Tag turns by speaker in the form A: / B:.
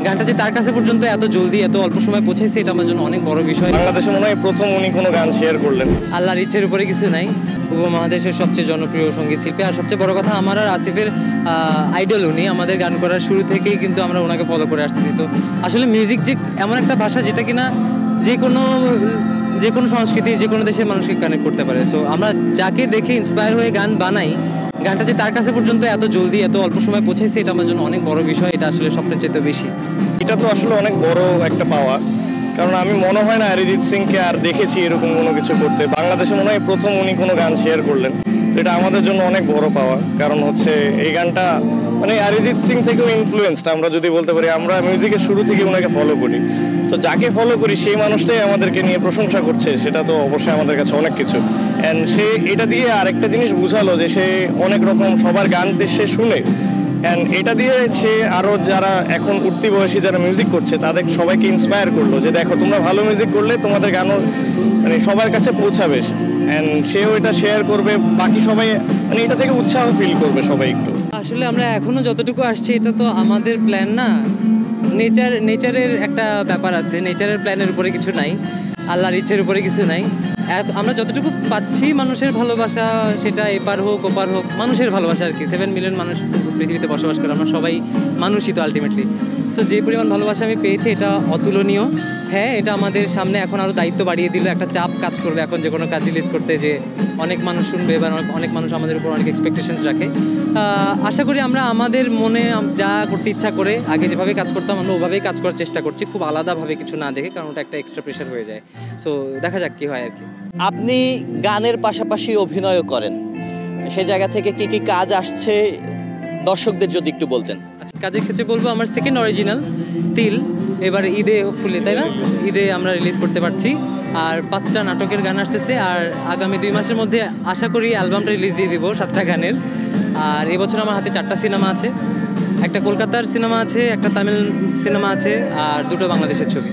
A: গানটা যে তার কাছে পর্যন্ত এত জলদি এত অল্প সময় পৌঁছাইছে এটা আমার জন্য অনেক বড় বিষয়।
B: বাংলাদেশে মনে হয় প্রথম উনি কোনো গান শেয়ার করলেন।
A: আল্লাহর ইচ্ছের উপরে কিছু নাই। উপমহাদেশের সবচেয়ে জনপ্রিয় সঙ্গীত শিল্পী, আর সবচেয়ে বড় কথা আমার আর আসিফের আইডল উনি। আমাদের গান করার শুরু থেকেই কিন্তু আমরা ওনাকে ফলো করে আসতেছি। সো আসলে মিউজিক যে এমন একটা ভাষা যেটা কিনা যে কোনো সংস্কৃতি যে কোনো দেশের মানুষকে কানেক্ট করতে পারে। সো আমরা যাকে দেখে ইন্সপায়ার হয়ে গান বানাই, গানটা যে তার কাছে পর্যন্ত এত জলদি এত অল্প সময় পৌঁছাইছে এটা আমার জন্য অনেক বড় বিষয়। এটা আসলে সবচেয়ে চাইতে বেশি।
B: এটা তো আসলে অনেক বড় একটা পাওয়া, কারণ আমি মনে হয় না অরিজিৎ সিংকে আর দেখেছি এরকম কোনো কিছু করতে। বাংলাদেশে মনে হয় প্রথম উনি কোনো গান শেয়ার করলেন, তো এটা আমাদের জন্য অনেক বড় পাওয়া। কারণ হচ্ছে এই গানটা মানে অরিজিৎ সিং থেকেও ইনফ্লুয়েন্সড আমরা যদি বলতে পারি। আমরা মিউজিকের শুরু থেকে ওনাকে ফলো করি, তো যাকে ফলো করি সেই মানুষটাই আমাদেরকে নিয়ে প্রশংসা করছে, সেটা তো অবশ্যই আমাদের কাছে অনেক কিছু। অ্যান্ড সে এটা দিয়ে আরেকটা জিনিস বুঝালো যে সে অনেক রকম সবার গান সে শুনে। অ্যান্ড এটা দিয়ে সে আরও যারা এখন উঠতি বয়সী যারা মিউজিক করছে তাদের সবাইকে ইন্সপায়ার করলো যে দেখো তোমরা ভালো মিউজিক করলে তোমাদের গানও মানে সবার কাছে পৌঁছাবে। অ্যান্ড সেও এটা শেয়ার করবে, বাকি সবাই মানে এটা থেকে উৎসাহ ফিল করবে সবাই একটু।
A: আসলে আমরা এখনো যতটুকু আসছি এটা তো আমাদের প্ল্যান না, নেচারের একটা ব্যাপার আছে। নেচারের প্ল্যানের উপরে কিছু নাই, আল্লাহর ইচ্ছের উপরে কিছু নাই। আমরা যতটুকু পাচ্ছি মানুষের ভালোবাসা, সেটা এপার হোক ওপার হোক, মানুষের ভালোবাসা আর কি। 7 মিলিয়ন মানুষ পৃথিবীতে বসবাস করে, আমরা সবাই মানুষই তো আলটিমেটলি। সো যে পরিমাণ ভালোবাসা আমি পেয়েছি এটা অতুলনীয়। হ্যাঁ, এটা আমাদের সামনে এখন আরও দায়িত্ব বাড়িয়ে দিল, একটা চাপ কাজ করবে এখন যে কোনো কাজ রিলিজ করতে, যে অনেক মানুষ শুনবে বা অনেক মানুষ আমাদের উপর অনেক এক্সপেকটেশনস রাখে। আশা করি আমরা আমাদের মনে যা করতে ইচ্ছা করে আগে যেভাবে কাজ করতাম আমরা ওভাবেই কাজ করার চেষ্টা করছি, খুব আলাদাভাবে কিছু না দেখে, কারণ ওটা একটা এক্সট্রা প্রেশার হয়ে যায়। সো দেখা যাক কী হয় আর কি।
C: আপনি গানের পাশাপাশি অভিনয়ও করেন, সেই জায়গা থেকে কি কি কাজ আসছে দর্শকদের যদি একটু বলতেন।
A: আচ্ছা, কাজের ক্ষেত্রে বলবো আমার সেকেন্ড অরিজিনাল তিল এবার ঈদে হোপফুলি, তাই না, ঈদে আমরা রিলিজ করতে পারছি। আর 5টা নাটকের গান আসতেছে, আর আগামী 2 মাসের মধ্যে আশা করি অ্যালবামটা রিলিজ দিয়ে দিব 7টা গানের। আর এবছর আমার হাতে 4টা সিনেমা আছে, একটা কলকাতার সিনেমা আছে, একটা তামিল সিনেমা আছে, আর 2টো বাংলাদেশের ছবি।